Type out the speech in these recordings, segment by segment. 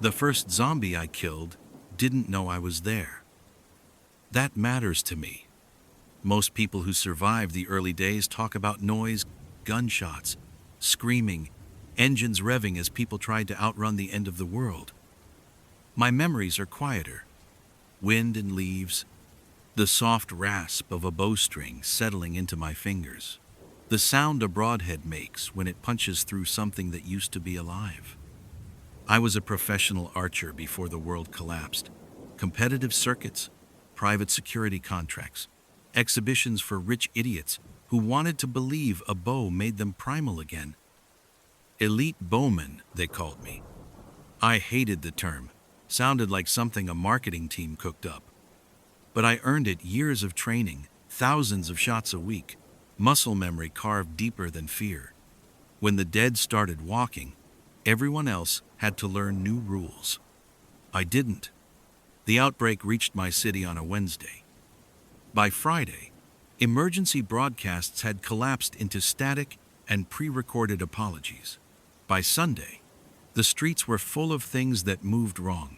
The first zombie I killed didn't know I was there. That matters to me. Most people who survive the early days talk about noise, gunshots, screaming, engines revving as people tried to outrun the end of the world. My memories are quieter. Wind and leaves, the soft rasp of a bowstring settling into my fingers, the sound a broadhead makes when it punches through something that used to be alive. I was a professional archer before the world collapsed. Competitive circuits, private security contracts, exhibitions for rich idiots who wanted to believe a bow made them primal again. Elite Bowman, they called me. I hated the term. Sounded like something a marketing team cooked up. But I earned it years of training, thousands of shots a week, muscle memory carved deeper than fear. When the dead started walking, everyone else had to learn new rules. I didn't. The outbreak reached my city on a Wednesday. By Friday, emergency broadcasts had collapsed into static and pre-recorded apologies. By Sunday, the streets were full of things that moved wrong.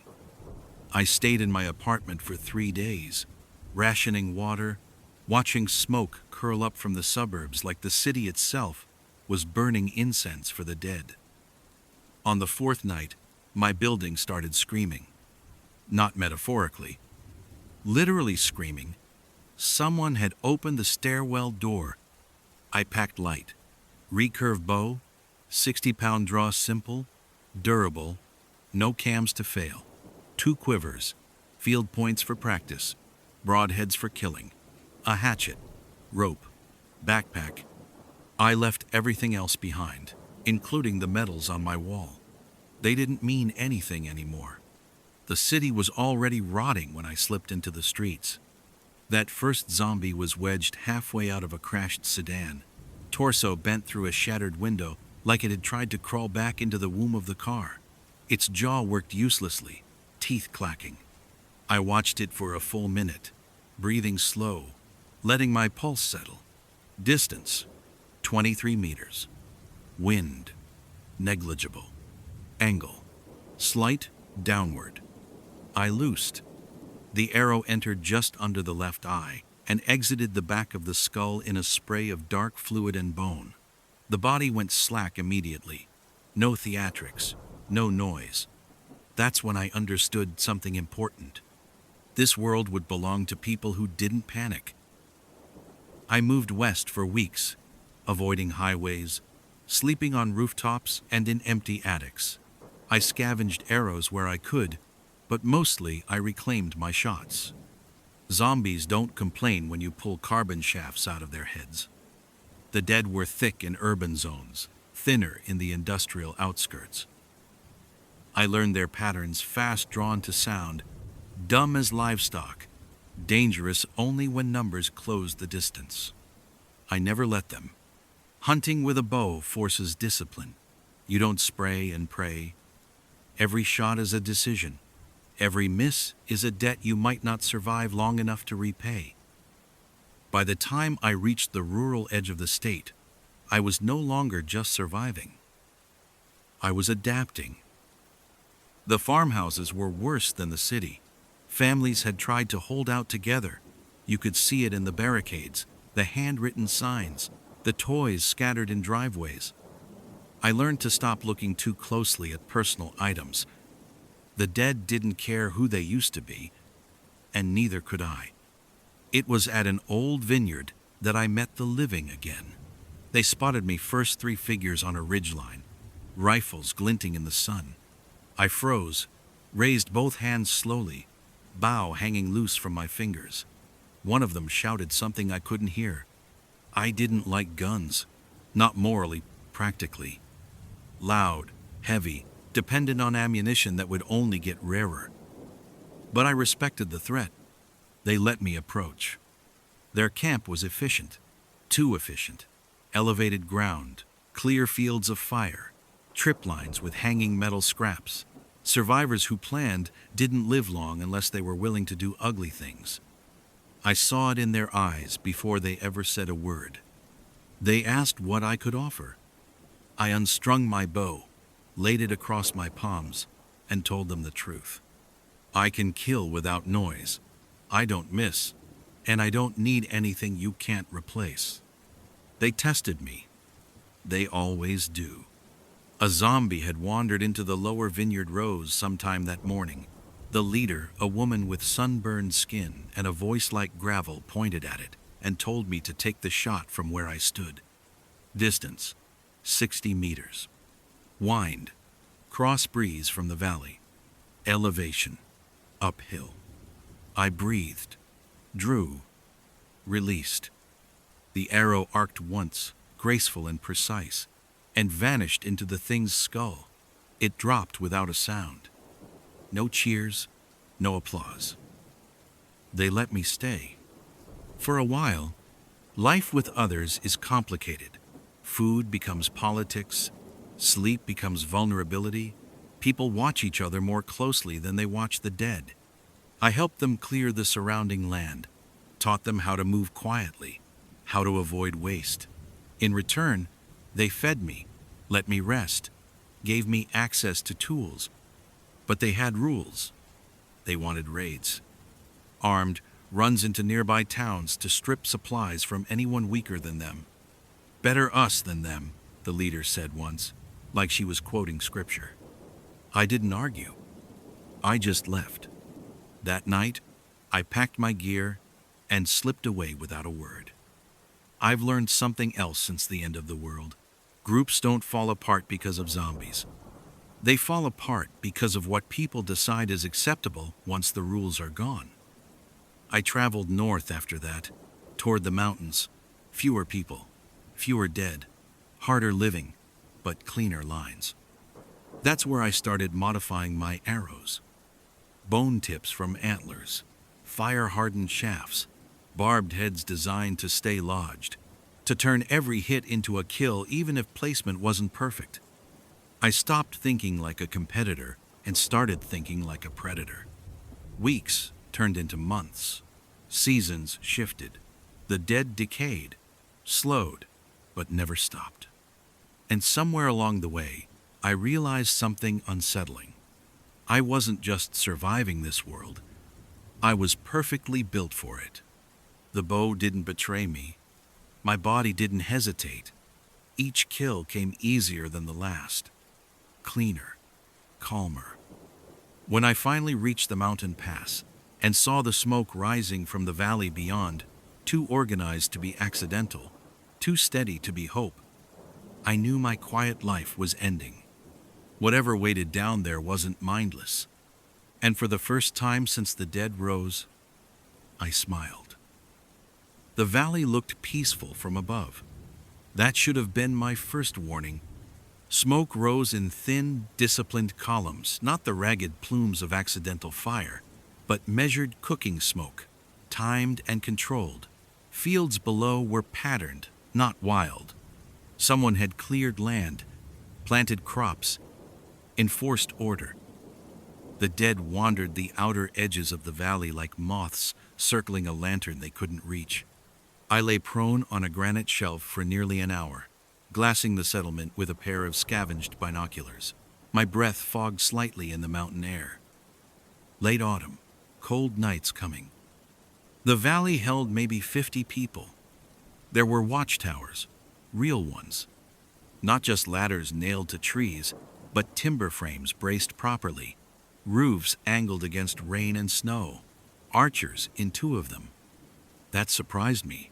I stayed in my apartment for 3 days, rationing water, watching smoke curl up from the suburbs like the city itself was burning incense for the dead. On the 4th night, my building started screaming. Not metaphorically, literally screaming. Someone had opened the stairwell door. I packed light, recurve bow, 60-pound draw simple, durable, no cams to fail, 2 quivers, field points for practice, broadheads for killing, a hatchet, rope, backpack. I left everything else behind, including the medals on my wall. They didn't mean anything anymore. The city was already rotting when I slipped into the streets. That first zombie was wedged halfway out of a crashed sedan, torso bent through a shattered window like it had tried to crawl back into the womb of the car. Its jaw worked uselessly, teeth clacking. I watched it for a full minute, breathing slow, letting my pulse settle. Distance, 23 meters. Wind, negligible. Angle, slight downward. I loosed. The arrow entered just under the left eye and exited the back of the skull in a spray of dark fluid and bone. The body went slack immediately. No theatrics, no noise. That's when I understood something important. This world would belong to people who didn't panic. I moved west for weeks, avoiding highways, sleeping on rooftops and in empty attics. I scavenged arrows where I could, but mostly I reclaimed my shots. Zombies don't complain when you pull carbon shafts out of their heads. The dead were thick in urban zones, thinner in the industrial outskirts. I learned their patterns fast drawn to sound, dumb as livestock, dangerous only when numbers closed the distance. I never let them. Hunting with a bow forces discipline. You don't spray and pray. Every shot is a decision. Every miss is a debt you might not survive long enough to repay. By the time I reached the rural edge of the state, I was no longer just surviving. I was adapting. The farmhouses were worse than the city. Families had tried to hold out together. You could see it in the barricades, the handwritten signs, the toys scattered in driveways. I learned to stop looking too closely at personal items. The dead didn't care who they used to be, and neither could I. It was at an old vineyard that I met the living again. They spotted me first 3 figures on a ridgeline, rifles glinting in the sun. I froze, raised both hands slowly, bow hanging loose from my fingers. One of them shouted something I couldn't hear. I didn't like guns, not morally, practically. Loud, heavy, dependent on ammunition that would only get rarer. But I respected the threat. They let me approach. Their camp was efficient, too efficient. Elevated ground, clear fields of fire, trip lines with hanging metal scraps. Survivors who planned didn't live long unless they were willing to do ugly things. I saw it in their eyes before they ever said a word. They asked what I could offer. I unstrung my bow, laid it across my palms, and told them the truth. I can kill without noise. I don't miss, and I don't need anything you can't replace. They tested me. They always do. A zombie had wandered into the lower vineyard rows sometime that morning. The leader, a woman with sunburned skin and a voice like gravel, pointed at it and told me to take the shot from where I stood. Distance, 60 meters. Wind, cross breeze from the valley. Elevation, uphill. I breathed, drew, released. The arrow arced once, graceful and precise, and vanished into the thing's skull. It dropped without a sound. No cheers, no applause. They let me stay. For a while, life with others is complicated. Food becomes politics, sleep becomes vulnerability. People watch each other more closely than they watch the dead. I helped them clear the surrounding land, taught them how to move quietly, how to avoid waste. In return, they fed me, let me rest, gave me access to tools. But they had rules. They wanted raids. Armed, runs into nearby towns to strip supplies from anyone weaker than them. Better us than them, the leader said once, like she was quoting scripture. I didn't argue. I just left. That night, I packed my gear and slipped away without a word. I've learned something else since the end of the world. Groups don't fall apart because of zombies. They fall apart because of what people decide is acceptable once the rules are gone. I traveled north after that, toward the mountains. Fewer people, fewer dead, harder living, but cleaner lines. That's where I started modifying my arrows. Bone tips from antlers, fire-hardened shafts, barbed heads designed to stay lodged, to turn every hit into a kill even if placement wasn't perfect. I stopped thinking like a competitor and started thinking like a predator. Weeks turned into months. Seasons shifted. The dead decayed, slowed, but never stopped. And somewhere along the way, I realized something unsettling. I wasn't just surviving this world. I was perfectly built for it. The bow didn't betray me. My body didn't hesitate. Each kill came easier than the last. Cleaner, calmer. When I finally reached the mountain pass and saw the smoke rising from the valley beyond, too organized to be accidental, too steady to be hope, I knew my quiet life was ending. Whatever waited down there wasn't mindless. And for the first time since the dead rose, I smiled. The valley looked peaceful from above. That should have been my first warning. Smoke rose in thin, disciplined columns, not the ragged plumes of accidental fire, but measured cooking smoke, timed and controlled. Fields below were patterned, not wild. Someone had cleared land, planted crops, enforced order. The dead wandered the outer edges of the valley like moths circling a lantern they couldn't reach. I lay prone on a granite shelf for nearly an hour, glassing the settlement with a pair of scavenged binoculars. My breath fogged slightly in the mountain air. Late autumn, cold nights coming. The valley held maybe 50 people. There were watchtowers, real ones. Not just ladders nailed to trees, but timber frames braced properly, roofs angled against rain and snow, archers in 2 of them. That surprised me.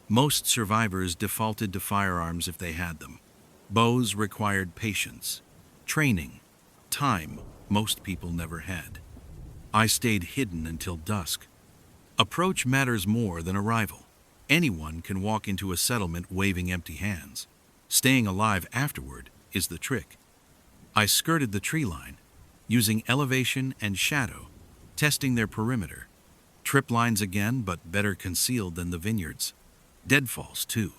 Most survivors defaulted to firearms if they had them. Bows required patience, training, time most people never had. I stayed hidden until dusk. Approach matters more than arrival. Anyone can walk into a settlement waving empty hands. Staying alive afterward is the trick. I skirted the tree line, using elevation and shadow, testing their perimeter. Trip lines again, but better concealed than the vineyards. Deadfalls, too.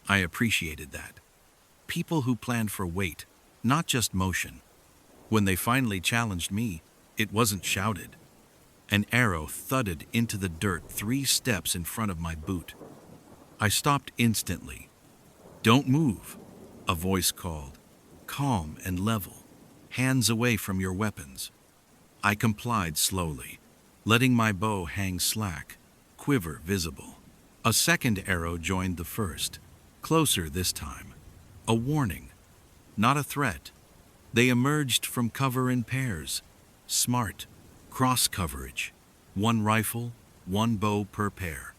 I appreciated that. People who planned for weight, not just motion. When they finally challenged me, it wasn't shouted. An arrow thudded into the dirt 3 steps in front of my boot. I stopped instantly. "Don't move," a voice called, calm and level. Hands away from your weapons. I complied slowly, letting my bow hang slack, quiver visible. A second arrow joined the first, closer this time. A warning, not a threat. They emerged from cover in pairs. Smart, cross coverage. One rifle, one bow per pair.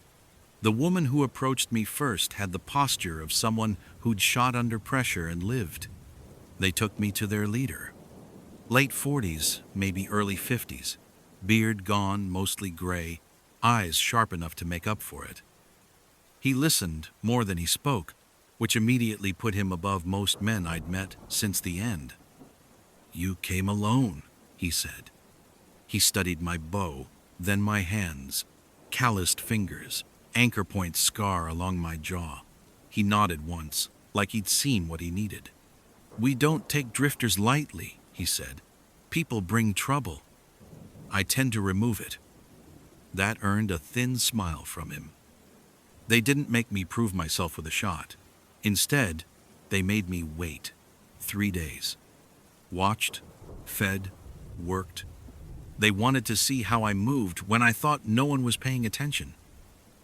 The woman who approached me first had the posture of someone who'd shot under pressure and lived. They took me to their leader. Late 40s, maybe early 50s. Beard gone, mostly gray, eyes sharp enough to make up for it. He listened more than he spoke, which immediately put him above most men I'd met since the end. "You came alone," he said. He studied my bow, then my hands, calloused fingers, anchor point scar along my jaw. He nodded once, like he'd seen what he needed. "We don't take drifters lightly," he said. "People bring trouble. I tend to remove it." That earned a thin smile from him. They didn't make me prove myself with a shot. Instead, they made me wait. 3 days. Watched, fed, worked. They wanted to see how I moved when I thought no one was paying attention.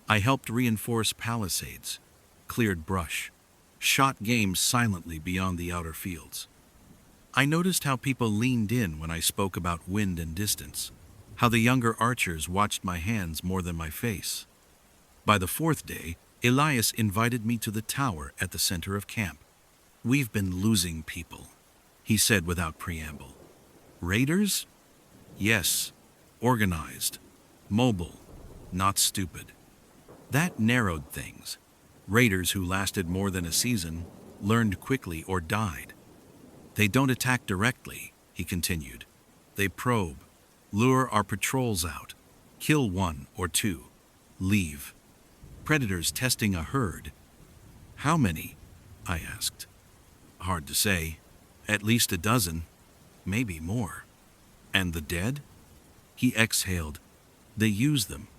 I helped reinforce palisades, cleared brush, shot game silently beyond the outer fields. I noticed how people leaned in when I spoke about wind and distance, how the younger archers watched my hands more than my face. By the 4th day, Elias invited me to the tower at the center of camp. "We've been losing people," he said without preamble. "Raiders? Yes, organized, mobile, not stupid." That narrowed things. Raiders who lasted more than a season, learned quickly, or died. "They don't attack directly," he continued. "They probe, lure our patrols out, kill 1 or 2, leave. Predators testing a herd." "How many?" I asked. "Hard to say. At least a dozen, maybe more." "And the dead?" He exhaled. "They use them."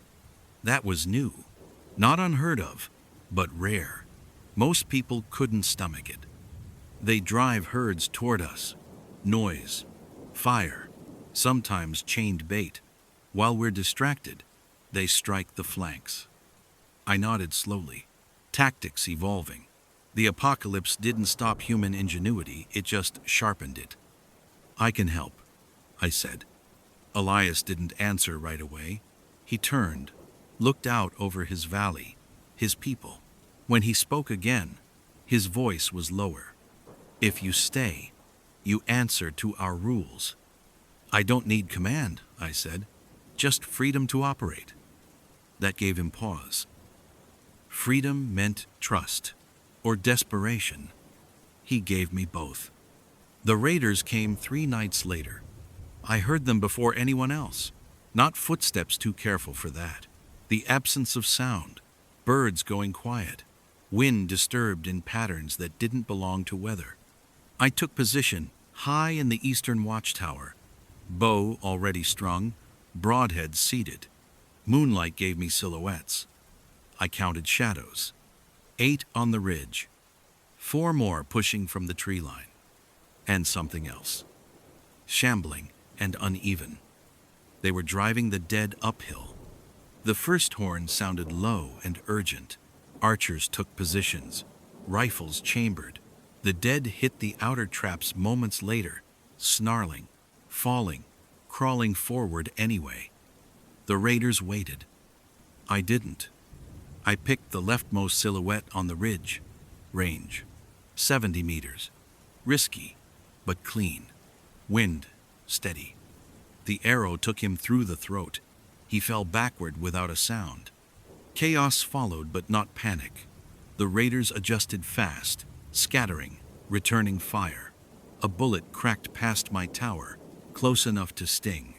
That was new. Not unheard of, but rare. Most people couldn't stomach it. "They drive herds toward us. Noise, fire, sometimes chained bait. While we're distracted, they strike the flanks." I nodded slowly. Tactics evolving. The apocalypse didn't stop human ingenuity, it just sharpened it. "I can help," I said. Elias didn't answer right away. He turned, looked out over his valley, his people. When he spoke again, his voice was lower. "If you stay, you answer to our rules." "I don't need command," I said. "Just freedom to operate." That gave him pause. Freedom meant trust, or desperation. He gave me both. The raiders came 3 nights later. I heard them before anyone else. Not footsteps too careful for that. The absence of sound, birds going quiet, wind disturbed in patterns that didn't belong to weather. I took position high in the eastern watchtower, bow already strung, broadhead seated. Moonlight gave me silhouettes. I counted shadows. 8 on the ridge. 4 more pushing from the tree line. And something else. Shambling and uneven. They were driving the dead uphill. The first horn sounded low and urgent. Archers took positions, rifles chambered. The dead hit the outer traps moments later, snarling, falling, crawling forward anyway. The raiders waited. I didn't. I picked the leftmost silhouette on the ridge. Range, 70 meters. Risky, but clean. Wind, steady. The arrow took him through the throat. He fell backward without a sound. Chaos followed, but not panic. The raiders adjusted fast, scattering, returning fire. A bullet cracked past my tower, close enough to sting.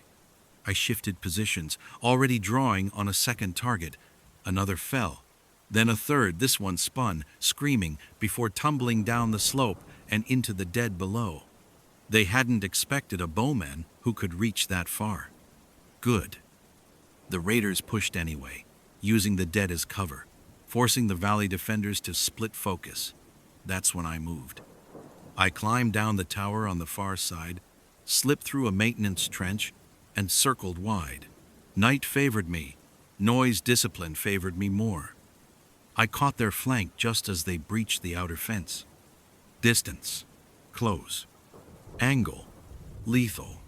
I shifted positions, already drawing on a second target. Another fell. Then a third. This one spun, screaming, before tumbling down the slope and into the dead below. They hadn't expected a bowman who could reach that far. Good. The raiders pushed anyway, using the dead as cover, forcing the valley defenders to split focus. That's when I moved. I climbed down the tower on the far side, slipped through a maintenance trench, and circled wide. Night favored me. Noise discipline favored me more. I caught their flank just as they breached the outer fence. Distance, close, angle, lethal.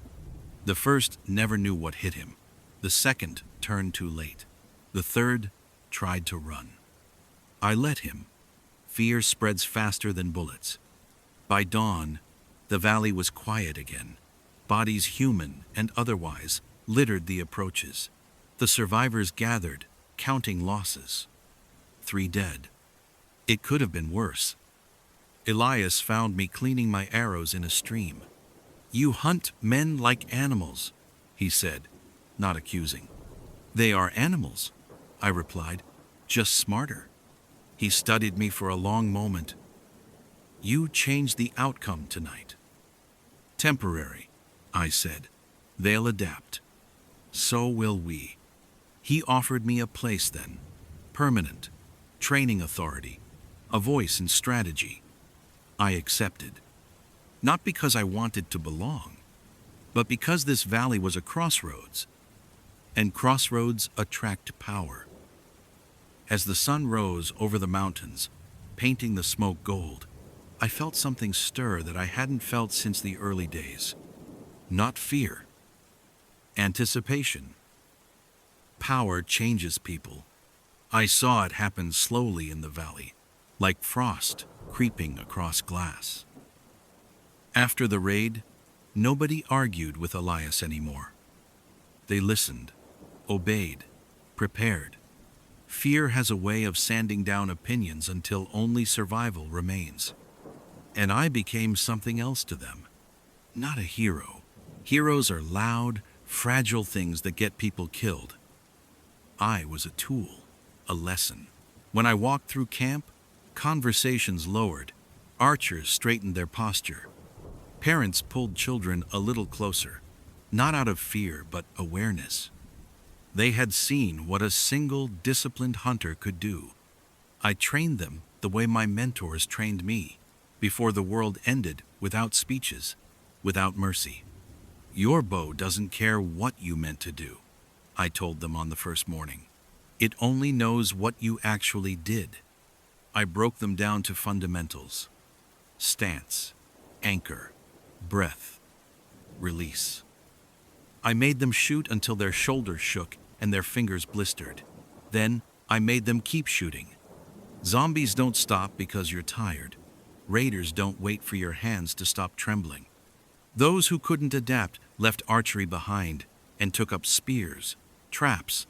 The first never knew what hit him. The second turned too late. The third tried to run. I let him. Fear spreads faster than bullets. By dawn, the valley was quiet again. Bodies, human and otherwise, littered the approaches. The survivors gathered, counting losses. 3 dead. It could have been worse. Elias found me cleaning my arrows in a stream. "You hunt men like animals," he said, not accusing. "They are animals," I replied, "just smarter." He studied me for a long moment. "You changed the outcome tonight." "Temporary," I said. "They'll adapt. So will we." He offered me a place then. Permanent. Training authority. A voice in strategy. I accepted. Not because I wanted to belong, but because this valley was a crossroads, and crossroads attract power. As the sun rose over the mountains, painting the smoke gold, I felt something stir that I hadn't felt since the early days. Not fear. Anticipation. Power changes people. I saw it happen slowly in the valley, like frost creeping across glass. After the raid, nobody argued with Elias anymore. They listened, obeyed, prepared. Fear has a way of sanding down opinions until only survival remains. And I became something else to them. Not a hero. Heroes are loud, fragile things that get people killed. I was a tool, a lesson. When I walked through camp, conversations lowered, archers straightened their posture. Parents pulled children a little closer, not out of fear but awareness. They had seen what a single disciplined hunter could do. I trained them the way my mentors trained me, before the world ended, without speeches, without mercy. "Your bow doesn't care what you meant to do," I told them on the first morning. "It only knows what you actually did." I broke them down to fundamentals. Stance, anchor, breath, release. I made them shoot until their shoulders shook and their fingers blistered. Then I made them keep shooting. Zombies don't stop because you're tired. Raiders don't wait for your hands to stop trembling. Those who couldn't adapt left archery behind and took up spears, traps,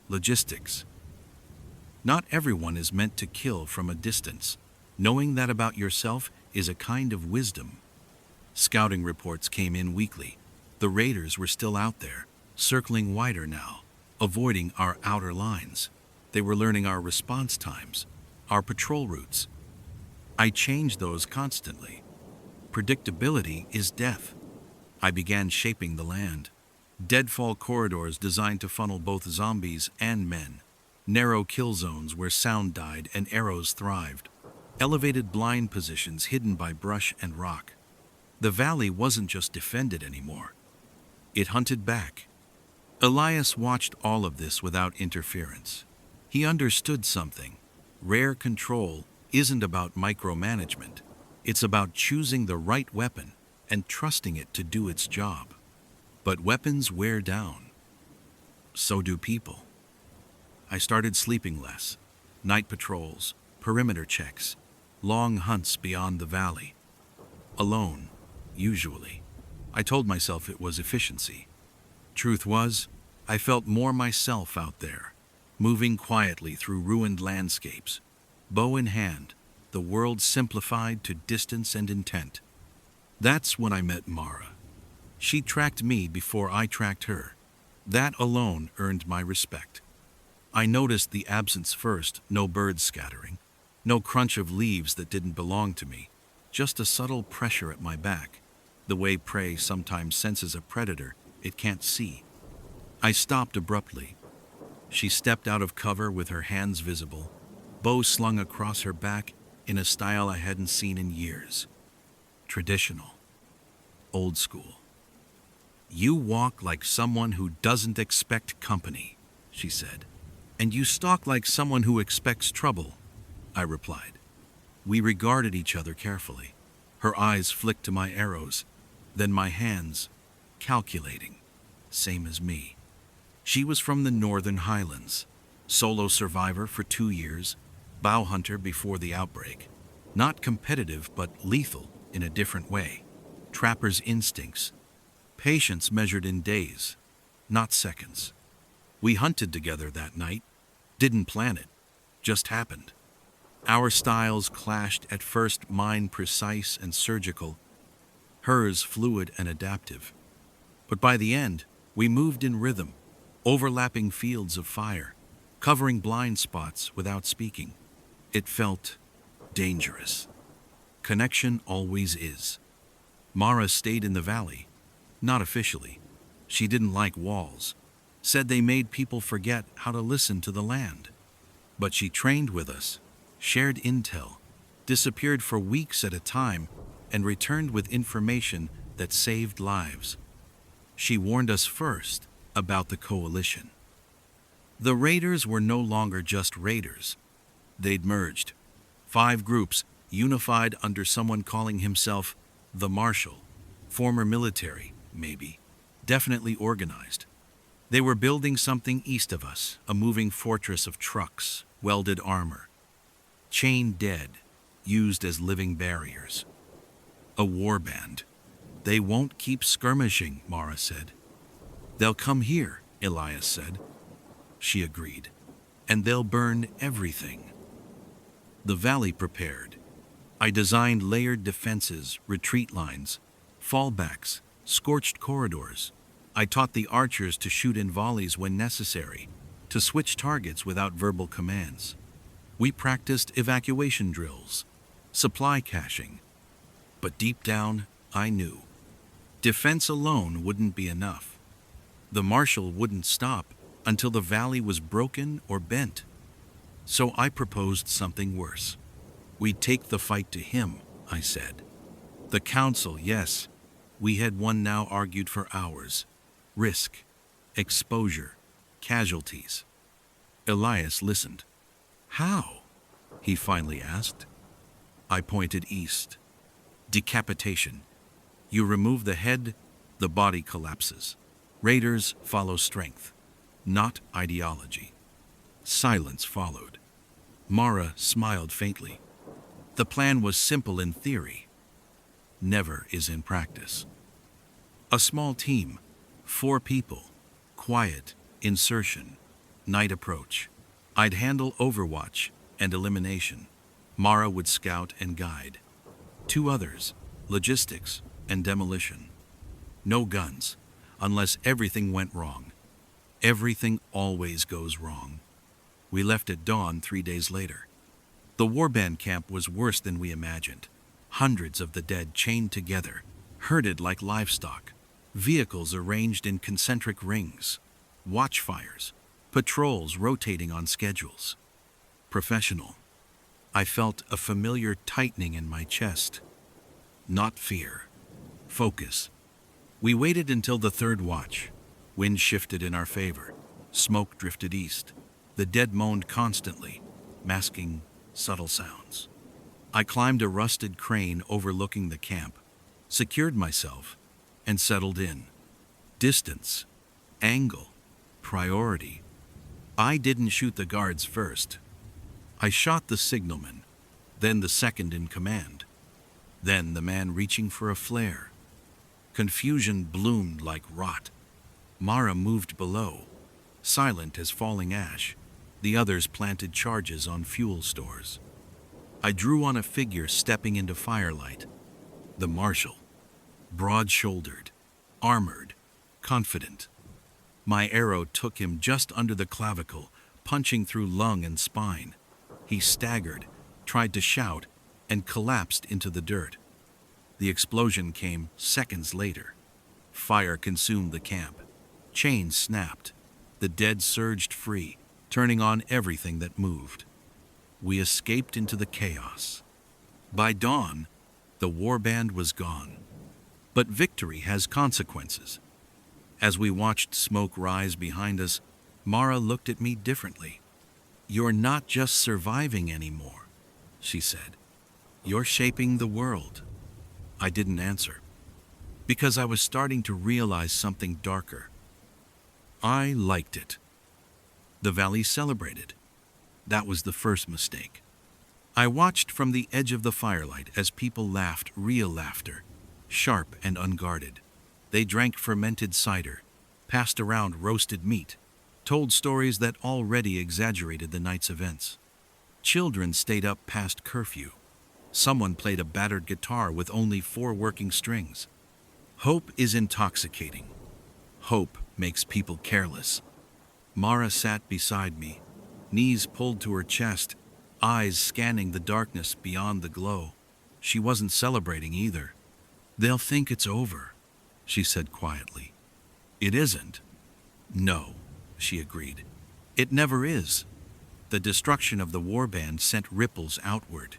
logistics. Not everyone is meant to kill from a distance. Knowing that about yourself is a kind of wisdom. Scouting reports came in weekly. The raiders were still out there, circling wider now, avoiding our outer lines. They were learning our response times, our patrol routes. I changed those constantly. Predictability is death. I began shaping the land. Deadfall corridors designed to funnel both zombies and men. Narrow kill zones where sound died and arrows thrived. Elevated blind positions hidden by brush and rock. The valley wasn't just defended anymore. It hunted back. Elias watched all of this without interference. He understood something. Rare control isn't about micromanagement. It's about choosing the right weapon and trusting it to do its job. But weapons wear down. So do people. I started sleeping less. Night patrols, perimeter checks, long hunts beyond the valley. Alone, usually. I told myself it was efficiency. Truth was, I felt more myself out there, moving quietly through ruined landscapes. Bow in hand, the world simplified to distance and intent. That's when I met Mara. She tracked me before I tracked her. That alone earned my respect. I noticed the absence first, no birds scattering, no crunch of leaves that didn't belong to me, just a subtle pressure at my back, the way prey sometimes senses a predator it can't see. I stopped abruptly. She stepped out of cover with her hands visible, bow slung across her back in a style I hadn't seen in years. Traditional. Old school. You walk like someone who doesn't expect company, she said. And you stalk like someone who expects trouble, I replied. We regarded each other carefully. Her eyes flicked to my arrows, then my hands, calculating, same as me. She was from the Northern Highlands, solo survivor for 2 years, bow hunter before the outbreak. Not competitive, but lethal in a different way. Trapper's instincts. Patience measured in days, not seconds. We hunted together that night. Didn't plan it, just happened. Our styles clashed at first, mine precise and surgical, hers fluid and adaptive. But by the end, we moved in rhythm, overlapping fields of fire, covering blind spots without speaking. It felt dangerous. Connection always is. Mara stayed in the valley, not officially. She didn't like walls, said they made people forget how to listen to the land. But she trained with us, shared intel, disappeared for weeks at a time, and returned with information that saved lives. She warned us first about the coalition. The raiders were no longer just raiders. They'd merged. 5 groups unified under someone calling himself the Marshal. Former military, maybe. Definitely organized. They were building something east of us, a moving fortress of trucks, welded armor. Chained dead, used as living barriers. A warband. They won't keep skirmishing, Mara said. They'll come here, Elias said. She agreed. And they'll burn everything. The valley prepared. I designed layered defenses, retreat lines, fallbacks, scorched corridors. I taught the archers to shoot in volleys when necessary, to switch targets without verbal commands. We practiced evacuation drills, supply caching. But deep down, I knew. Defense alone wouldn't be enough. The Marshal wouldn't stop until the valley was broken or bent. So I proposed something worse. We'd take the fight to him, I said. The council, yes. We had one now argued for hours. Risk, exposure, casualties. Elias listened. How? He finally asked. I pointed east. Decapitation. You remove the head, the body collapses. Raiders follow strength, not ideology. Silence followed. Mara smiled faintly. The plan was simple in theory. Never is in practice. A small team, 4 people, quiet, insertion, night approach. I'd handle overwatch and elimination. Mara would scout and guide. 2 others, logistics and demolition. No guns, unless everything went wrong. Everything always goes wrong. We left at dawn 3 days later. The warband camp was worse than we imagined. Hundreds of the dead chained together, herded like livestock. Vehicles arranged in concentric rings. Watchfires. Patrols rotating on schedules. Professional. I felt a familiar tightening in my chest. Not fear. Focus. We waited until the 3rd watch. Wind shifted in our favor. Smoke drifted east. The dead moaned constantly, masking subtle sounds. I climbed a rusted crane overlooking the camp, secured myself, and settled in. Distance, angle, priority. I didn't shoot the guards first. I shot the signalman, then the second in command, then the man reaching for a flare. Confusion bloomed like rot. Mara moved below, silent as falling ash. The others planted charges on fuel stores. I drew on a figure stepping into firelight. The Marshal. Broad-shouldered, armored, confident. My arrow took him just under the clavicle, punching through lung and spine. He staggered, tried to shout, and collapsed into the dirt. The explosion came seconds later. Fire consumed the camp. Chains snapped. The dead surged free, turning on everything that moved. We escaped into the chaos. By dawn, the warband was gone. But victory has consequences. As we watched smoke rise behind us, Mara looked at me differently. "You're not just surviving anymore," she said. "You're shaping the world." I didn't answer, because I was starting to realize something darker. I liked it. The valley celebrated. That was the first mistake. I watched from the edge of the firelight as people laughed real laughter, sharp and unguarded. They drank fermented cider, passed around roasted meat, told stories that already exaggerated the night's events. Children stayed up past curfew. Someone played a battered guitar with only 4 working strings. Hope is intoxicating. Hope makes people careless. Mara sat beside me, knees pulled to her chest, eyes scanning the darkness beyond the glow. She wasn't celebrating either. "They'll think it's over," she said quietly. "It isn't." "No," she agreed. "It never is." The destruction of the warband sent ripples outward.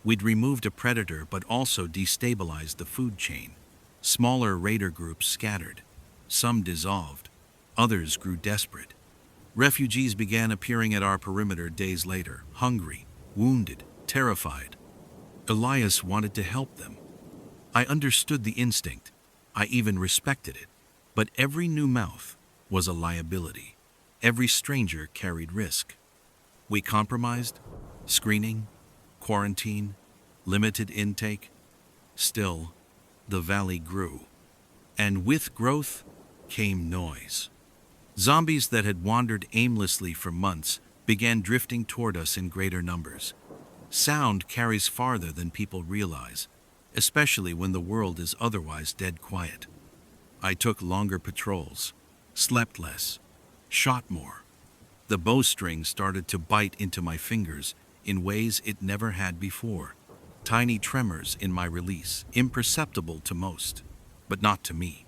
We'd removed a predator but also destabilized the food chain. Smaller raider groups scattered. Some dissolved. Others grew desperate. Refugees began appearing at our perimeter days later, hungry, wounded, terrified. Elias wanted to help them. I understood the instinct. I even respected it. But every new mouth was a liability. Every stranger carried risk. We compromised, screening, quarantine, limited intake. Still, the valley grew. And with growth came noise. Zombies that had wandered aimlessly for months began drifting toward us in greater numbers. Sound carries farther than people realize, especially when the world is otherwise dead quiet. I took longer patrols, slept less, shot more. The bowstring started to bite into my fingers in ways it never had before. Tiny tremors in my release, imperceptible to most, but not to me.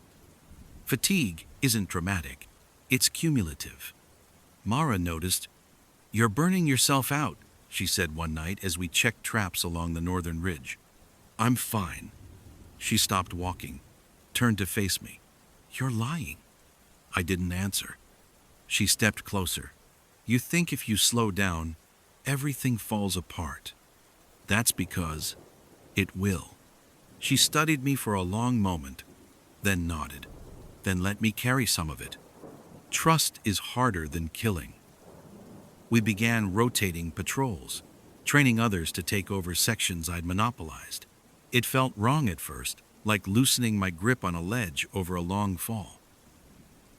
Fatigue isn't dramatic, it's cumulative. Mara noticed. "You're burning yourself out," she said one night as we checked traps along the northern ridge. "I'm fine." She stopped walking, turned to face me. "You're lying." I didn't answer. She stepped closer. "You think if you slow down, everything falls apart. That's because it will." She studied me for a long moment, then nodded, then let me carry some of it. Trust is harder than killing. We began rotating patrols, training others to take over sections I'd monopolized. It felt wrong at first, like loosening my grip on a ledge over a long fall.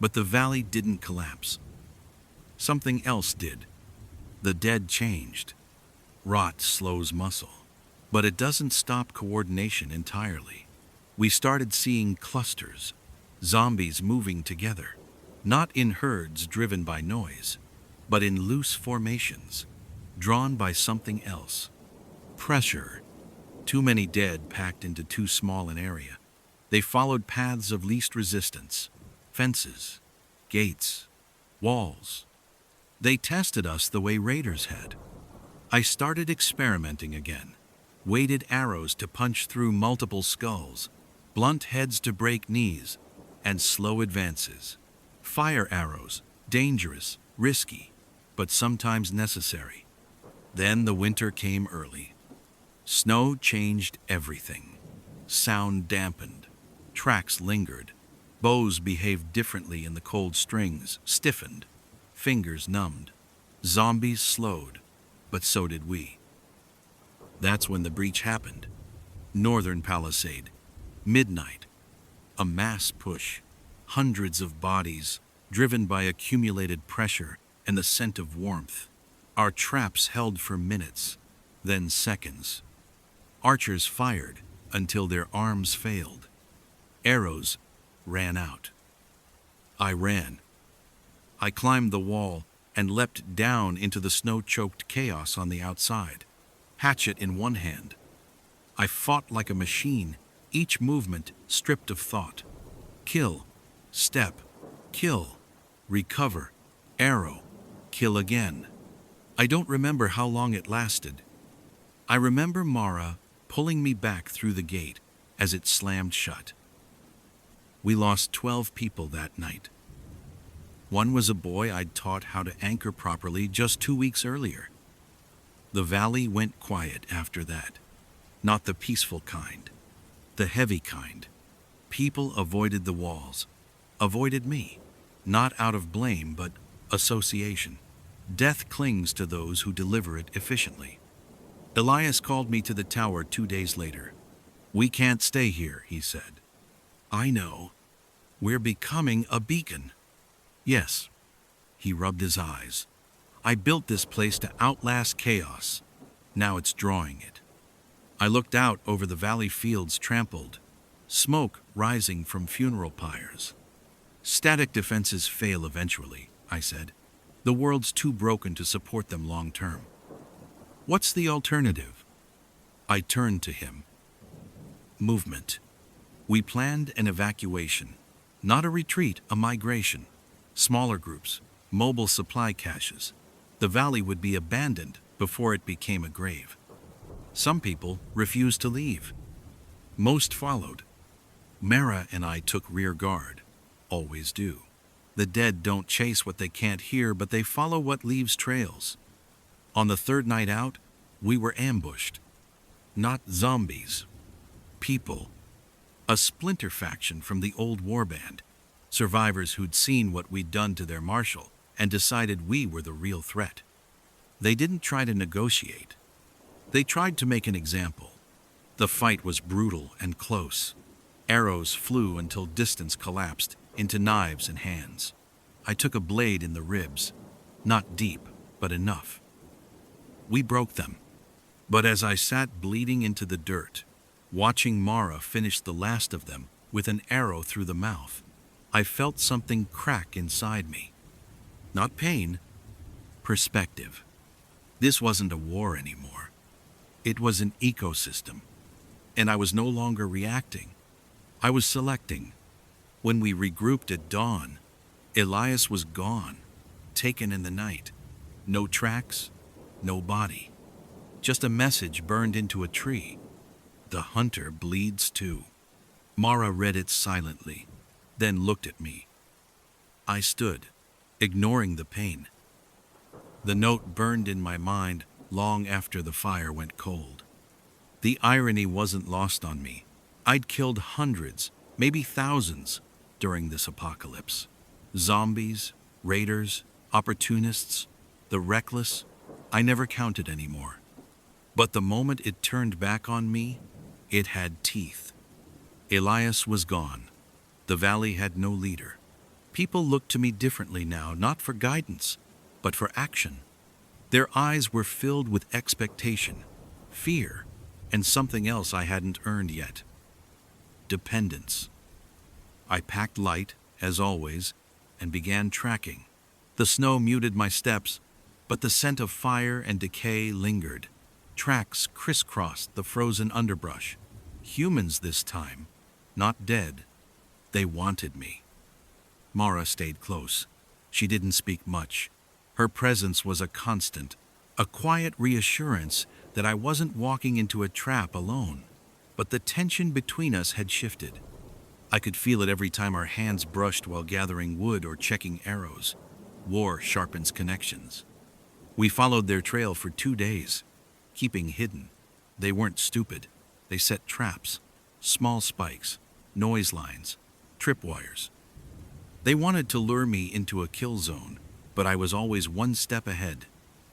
But the valley didn't collapse. Something else did. The dead changed. Rot slows muscle, but it doesn't stop coordination entirely. We started seeing clusters, zombies moving together, not in herds driven by noise, but in loose formations, drawn by something else. Pressure. Too many dead packed into too small an area. They followed paths of least resistance, fences, gates, walls. They tested us the way raiders had. I started experimenting again. Weighted arrows to punch through multiple skulls, blunt heads to break knees, and slow advances. Fire arrows, dangerous, risky, but sometimes necessary. Then the winter came early. Snow changed everything. Sound dampened. Tracks lingered. Bows behaved differently in the cold strings, stiffened. Fingers numbed. Zombies slowed, but so did we. That's when the breach happened. Northern Palisade. Midnight. A mass push. Hundreds of bodies, driven by accumulated pressure and the scent of warmth. Our traps held for minutes, then seconds. Archers fired until their arms failed. Arrows ran out. I ran. I climbed the wall and leapt down into the snow-choked chaos on the outside, hatchet in one hand. I fought like a machine, each movement stripped of thought. Kill, step, kill, recover, arrow, kill again. I don't remember how long it lasted. I remember Mara pulling me back through the gate as it slammed shut. We lost 12 people that night. One was a boy I'd taught how to anchor properly just 2 weeks earlier. The valley went quiet after that. Not the peaceful kind, the heavy kind. People avoided the walls, avoided me, not out of blame but association. Death clings to those who deliver it efficiently. Elias called me to the tower 2 days later. "We can't stay here," he said. "I know. We're becoming a beacon." "Yes." He rubbed his eyes. "I built this place to outlast chaos. Now it's drawing it." I looked out over the valley fields trampled, smoke rising from funeral pyres. "Static defenses fail eventually," I said. "The world's too broken to support them long term. What's the alternative?" I turned to him. Movement. We planned an evacuation, not a retreat, a migration. Smaller groups, mobile supply caches. The valley would be abandoned before it became a grave. Some people refused to leave. Most followed. Mara and I took rear guard. Always do. The dead don't chase what they can't hear, but they follow what leaves trails. On the third night out, we were ambushed. Not zombies. People. A splinter faction from the old warband. Survivors who'd seen what we'd done to their marshal and decided we were the real threat. They didn't try to negotiate. They tried to make an example. The fight was brutal and close. Arrows flew until distance collapsed into knives and hands. I took a blade in the ribs. Not deep, but enough. We broke them. But as I sat bleeding into the dirt, watching Mara finish the last of them with an arrow through the mouth, I felt something crack inside me. Not pain, perspective. This wasn't a war anymore. It was an ecosystem. And I was no longer reacting. I was selecting. When we regrouped at dawn, Elias was gone, taken in the night. No tracks, no body. Just a message burned into a tree. "The hunter bleeds too." Mara read it silently, then looked at me. I stood, ignoring the pain. The note burned in my mind long after the fire went cold. The irony wasn't lost on me. I'd killed hundreds, maybe thousands, during this apocalypse. Zombies, raiders, opportunists, the reckless. I never counted anymore. But the moment it turned back on me, it had teeth. Elias was gone. The valley had no leader. People looked to me differently now, not for guidance, but for action. Their eyes were filled with expectation, fear, and something else I hadn't earned yet. Dependence. I packed light, as always, and began tracking. The snow muted my steps, but the scent of fire and decay lingered. Tracks crisscrossed the frozen underbrush. Humans this time, not dead. They wanted me. Mara stayed close. She didn't speak much. Her presence was a constant, a quiet reassurance that I wasn't walking into a trap alone. But the tension between us had shifted. I could feel it every time our hands brushed while gathering wood or checking arrows. War sharpens connections. We followed their trail for 2 days, keeping hidden. They weren't stupid. They set traps, small spikes, noise lines, tripwires. They wanted to lure me into a kill zone, but I was always one step ahead.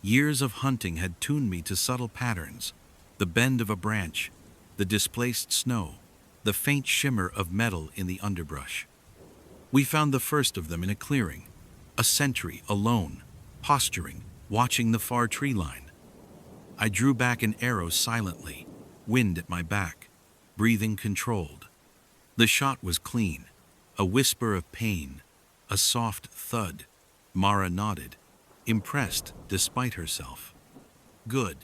Years of hunting had tuned me to subtle patterns. The bend of a branch, the displaced snow, the faint shimmer of metal in the underbrush. We found the first of them in a clearing, a sentry alone, posturing, watching the far tree line. I drew back an arrow silently, wind at my back, breathing controlled. The shot was clean, a whisper of pain, a soft thud. Mara nodded, impressed despite herself. "Good,"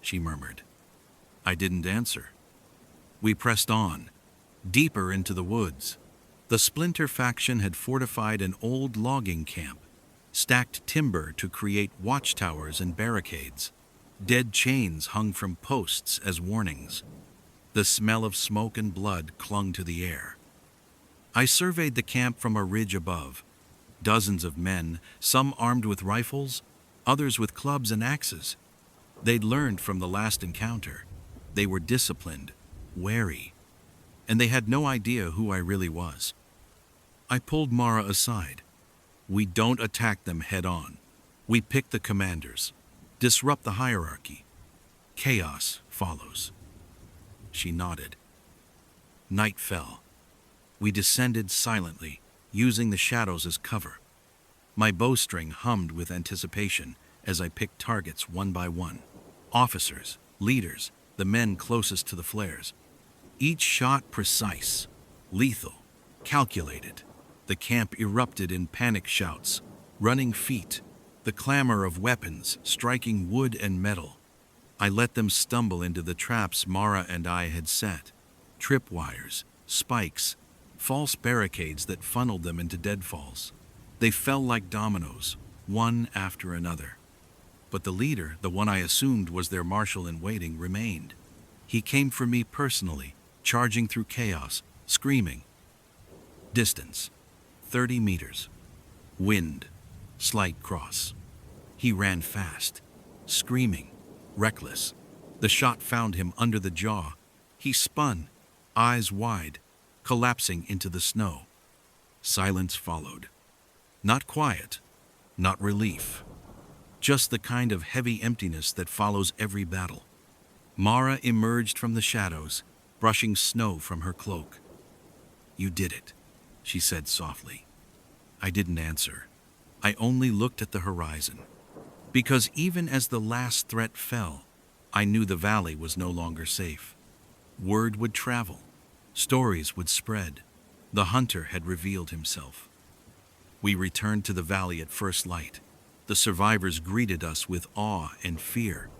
she murmured. I didn't answer. We pressed on, deeper into the woods. The splinter faction had fortified an old logging camp, stacked timber to create watchtowers and barricades. Dead chains hung from posts as warnings. The smell of smoke and blood clung to the air. I surveyed the camp from a ridge above. Dozens of men, some armed with rifles, others with clubs and axes. They'd learned from the last encounter. They were disciplined, wary, and they had no idea who I really was. I pulled Mara aside. We don't attack them head on. We pick the commanders, disrupt the hierarchy. Chaos follows. She nodded. Night fell. We descended silently, using the shadows as cover. My bowstring hummed with anticipation as I picked targets one by one. Officers, leaders, the men closest to the flares. Each shot precise, lethal, calculated. The camp erupted in panic shouts, running feet, the clamor of weapons striking wood and metal. I let them stumble into the traps Mara and I had set. Tripwires, spikes, false barricades that funneled them into deadfalls. They fell like dominoes, one after another. But the leader, the one I assumed was their marshal-in-waiting, remained. He came for me personally, charging through chaos, screaming. Distance, 30 meters. Wind, slight cross. He ran fast, screaming, reckless. The shot found him under the jaw. He spun, eyes wide, collapsing into the snow. Silence followed. Not quiet, not relief. Just the kind of heavy emptiness that follows every battle. Mara emerged from the shadows, brushing snow from her cloak. "You did it," she said softly. I didn't answer. I only looked at the horizon. Because even as the last threat fell, I knew the valley was no longer safe. Word would travel. Stories would spread. The hunter had revealed himself. We returned to the valley at first light. The survivors greeted us with awe and fear.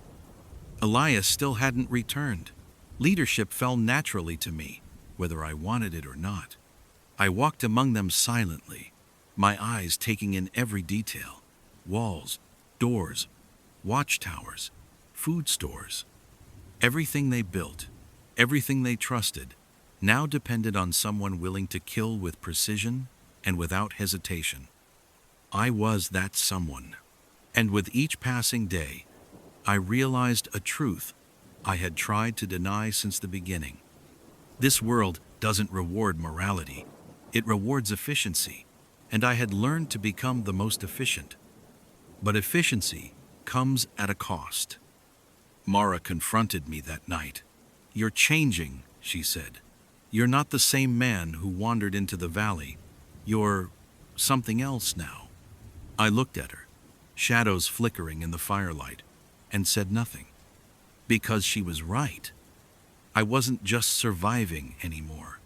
Elias still hadn't returned. Leadership fell naturally to me, whether I wanted it or not. I walked among them silently, my eyes taking in every detail. Walls, doors, watchtowers, food stores. Everything they built, everything they trusted, now depended on someone willing to kill with precision and without hesitation. I was that someone. And with each passing day, I realized a truth I had tried to deny since the beginning. This world doesn't reward morality. It rewards efficiency, and I had learned to become the most efficient. But efficiency comes at a cost. Mara confronted me that night. "You're changing," she said. "You're not the same man who wandered into the valley. You're something else now." I looked at her, shadows flickering in the firelight, and said nothing. Because she was right. I wasn't just surviving anymore.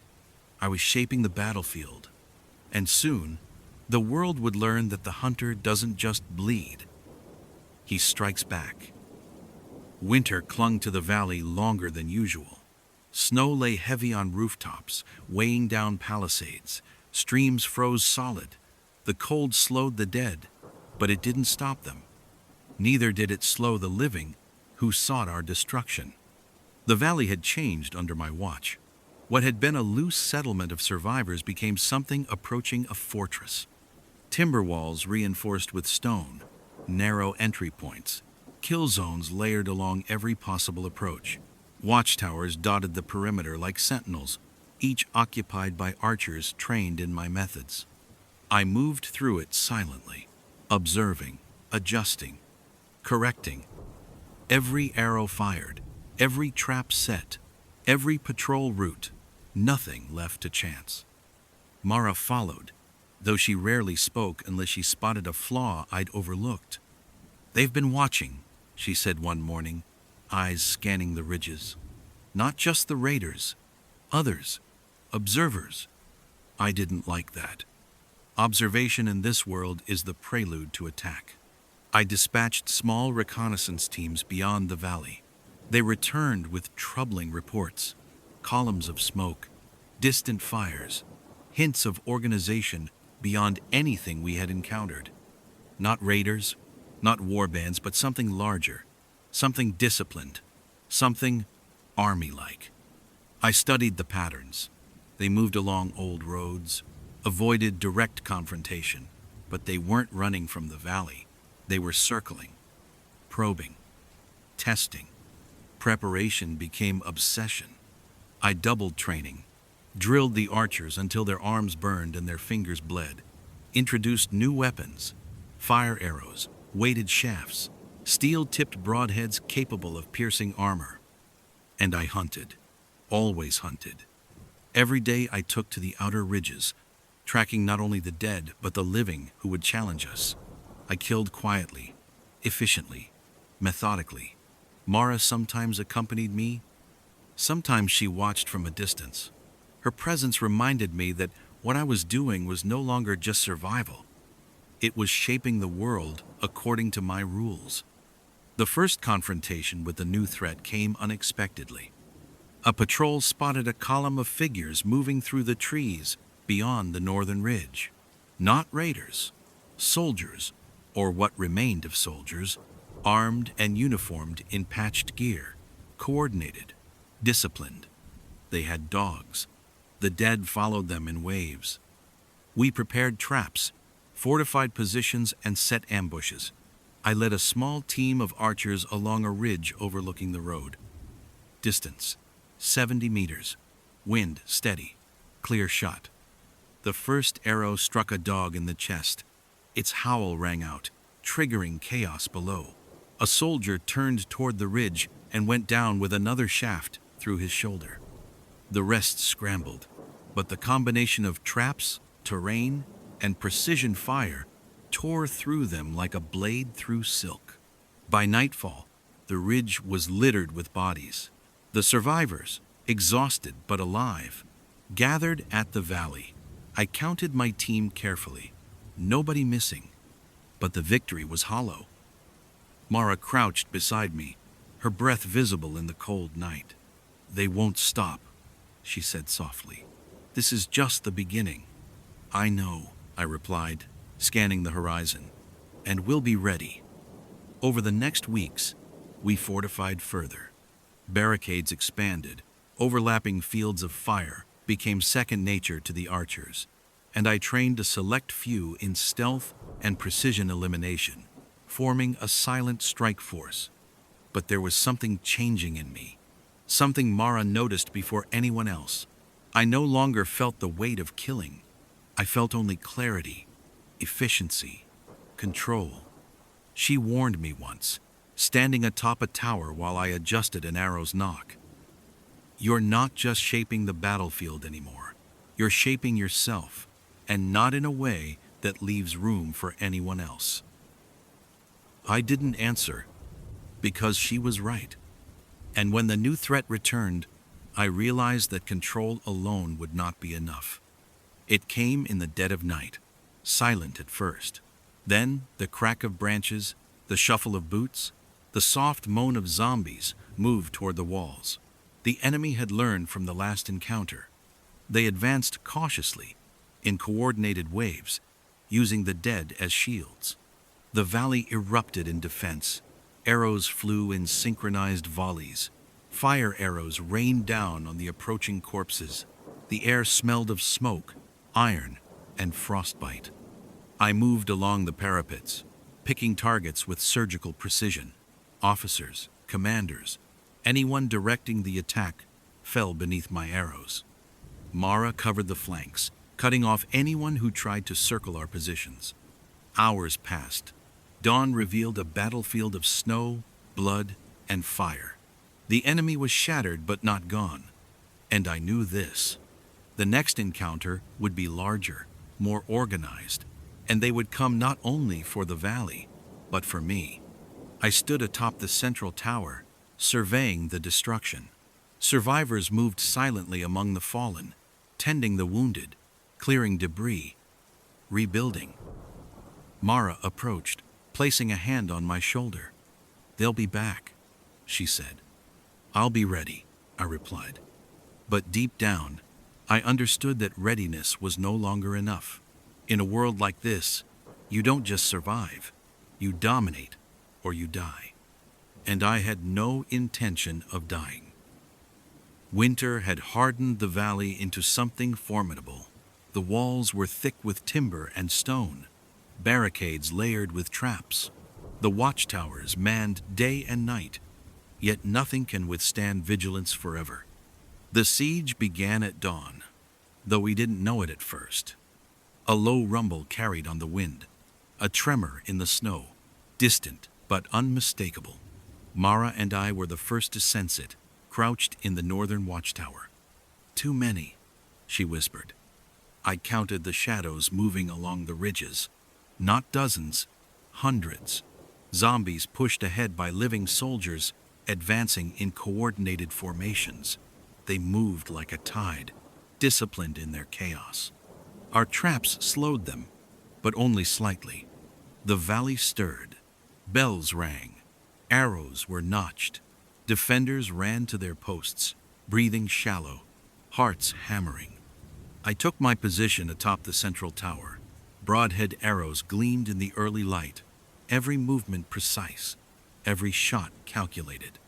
I was shaping the battlefield. And soon, the world would learn that the hunter doesn't just bleed. He strikes back. Winter clung to the valley longer than usual. Snow lay heavy on rooftops, weighing down palisades. Streams froze solid. The cold slowed the dead, but it didn't stop them. Neither did it slow the living who sought our destruction. The valley had changed under my watch. What had been a loose settlement of survivors became something approaching a fortress. Timber walls reinforced with stone, narrow entry points, kill zones layered along every possible approach. Watchtowers dotted the perimeter like sentinels, each occupied by archers trained in my methods. I moved through it silently, observing, adjusting, correcting. Every arrow fired, every trap set, every patrol route, nothing left to chance. Mara followed, though she rarely spoke unless she spotted a flaw I'd overlooked. "They've been watching," she said one morning, eyes scanning the ridges. "Not just the raiders, others, observers." I didn't like that. Observation in this world is the prelude to attack. I dispatched small reconnaissance teams beyond the valley. They returned with troubling reports, columns of smoke, distant fires, hints of organization beyond anything we had encountered. Not raiders, not war bands, but something larger, something disciplined, something army-like. I studied the patterns. They moved along old roads, avoided direct confrontation, but they weren't running from the valley. They were circling, probing, testing. Preparation became obsession. I doubled training, drilled the archers until their arms burned and their fingers bled, introduced new weapons, fire arrows, weighted shafts, steel-tipped broadheads capable of piercing armor. And I hunted, always hunted. Every day I took to the outer ridges, tracking not only the dead but the living who would challenge us. I killed quietly, efficiently, methodically. Mara sometimes accompanied me. Sometimes she watched from a distance. Her presence reminded me that what I was doing was no longer just survival. It was shaping the world according to my rules. The first confrontation with the new threat came unexpectedly. A patrol spotted a column of figures moving through the trees beyond the northern ridge. Not raiders, soldiers, or what remained of soldiers, armed and uniformed in patched gear, coordinated, disciplined. They had dogs. The dead followed them in waves. We prepared traps, fortified positions, and set ambushes. I led a small team of archers along a ridge overlooking the road. Distance, 70 meters. Wind steady, clear shot. The first arrow struck a dog in the chest. Its howl rang out, triggering chaos below. A soldier turned toward the ridge and went down with another shaft through his shoulder. The rest scrambled, but the combination of traps, terrain, and precision fire tore through them like a blade through silk. By nightfall, the ridge was littered with bodies. The survivors, exhausted but alive, gathered at the valley. I counted my team carefully. Nobody missing, but the victory was hollow. Mara crouched beside me, her breath visible in the cold night. "They won't stop," she said softly. "This is just the beginning." "I know," I replied, scanning the horizon, "and we'll be ready." Over the next weeks, we fortified further. Barricades expanded, overlapping fields of fire became second nature to the archers, and I trained a select few in stealth and precision elimination, forming a silent strike force. But there was something changing in me, something Mara noticed before anyone else. I no longer felt the weight of killing. I felt only clarity, efficiency, control. She warned me once, standing atop a tower while I adjusted an arrow's nock. "You're not just shaping the battlefield anymore. You're shaping yourself, and not in a way that leaves room for anyone else." I didn't answer, because she was right. And when the new threat returned, I realized that control alone would not be enough. It came in the dead of night, silent at first. Then the crack of branches, the shuffle of boots, the soft moan of zombies moved toward the walls. The enemy had learned from the last encounter. They advanced cautiously, in coordinated waves, using the dead as shields. The valley erupted in defense. Arrows flew in synchronized volleys. Fire arrows rained down on the approaching corpses. The air smelled of smoke, iron, and frostbite. I moved along the parapets, picking targets with surgical precision. Officers, commanders, anyone directing the attack fell beneath my arrows. Mara covered the flanks, cutting off anyone who tried to circle our positions. Hours passed. Dawn revealed a battlefield of snow, blood, and fire. The enemy was shattered but not gone. And I knew this. The next encounter would be larger, more organized, and they would come not only for the valley, but for me. I stood atop the central tower, surveying the destruction. Survivors moved silently among the fallen, tending the wounded, clearing debris, rebuilding. Mara approached, placing a hand on my shoulder. "They'll be back," she said. "I'll be ready," I replied. But deep down, I understood that readiness was no longer enough. In a world like this, you don't just survive, you dominate or you die. And I had no intention of dying. Winter had hardened the valley into something formidable. The walls were thick with timber and stone, barricades layered with traps, the watchtowers manned day and night, yet nothing can withstand vigilance forever. The siege began at dawn, though we didn't know it at first. A low rumble carried on the wind, a tremor in the snow, distant but unmistakable. Mara and I were the first to sense it, crouched in the northern watchtower. "Too many," she whispered. I counted the shadows moving along the ridges. Not dozens, hundreds. Zombies pushed ahead by living soldiers, advancing in coordinated formations. They moved like a tide, disciplined in their chaos. Our traps slowed them, but only slightly. The valley stirred. Bells rang. Arrows were notched. Defenders ran to their posts, breathing shallow, hearts hammering. I took my position atop the central tower. Broadhead arrows gleamed in the early light, every movement precise, every shot calculated.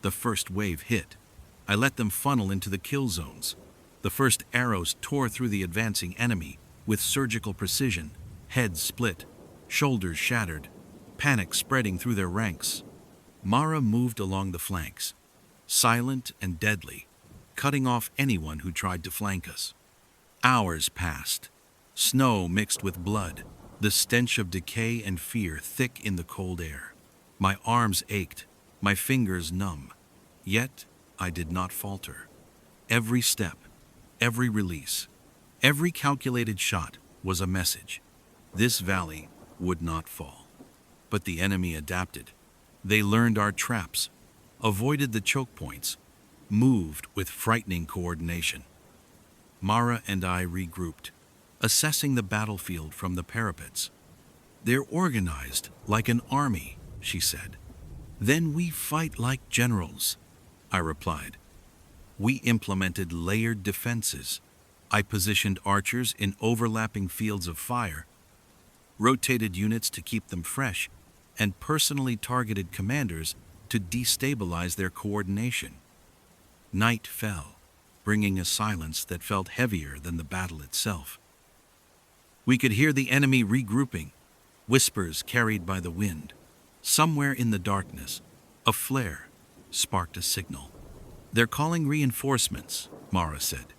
The first wave hit. I let them funnel into the kill zones. The first arrows tore through the advancing enemy with surgical precision, heads split, shoulders shattered, panic spreading through their ranks. Mara moved along the flanks, silent and deadly, cutting off anyone who tried to flank us. Hours passed. Snow mixed with blood, the stench of decay and fear thick in the cold air. My arms ached, my fingers numb. Yet I did not falter. Every step, every release, every calculated shot was a message. This valley would not fall. But the enemy adapted. They learned our traps, avoided the choke points, moved with frightening coordination. Mara and I regrouped, assessing the battlefield from the parapets. "They're organized like an army," she said. "Then we fight like generals," I replied. We implemented layered defenses. I positioned archers in overlapping fields of fire, rotated units to keep them fresh, and personally targeted commanders to destabilize their coordination. Night fell, bringing a silence that felt heavier than the battle itself. We could hear the enemy regrouping, whispers carried by the wind. Somewhere in the darkness, a flare sparked a signal. "They're calling reinforcements," Mara said.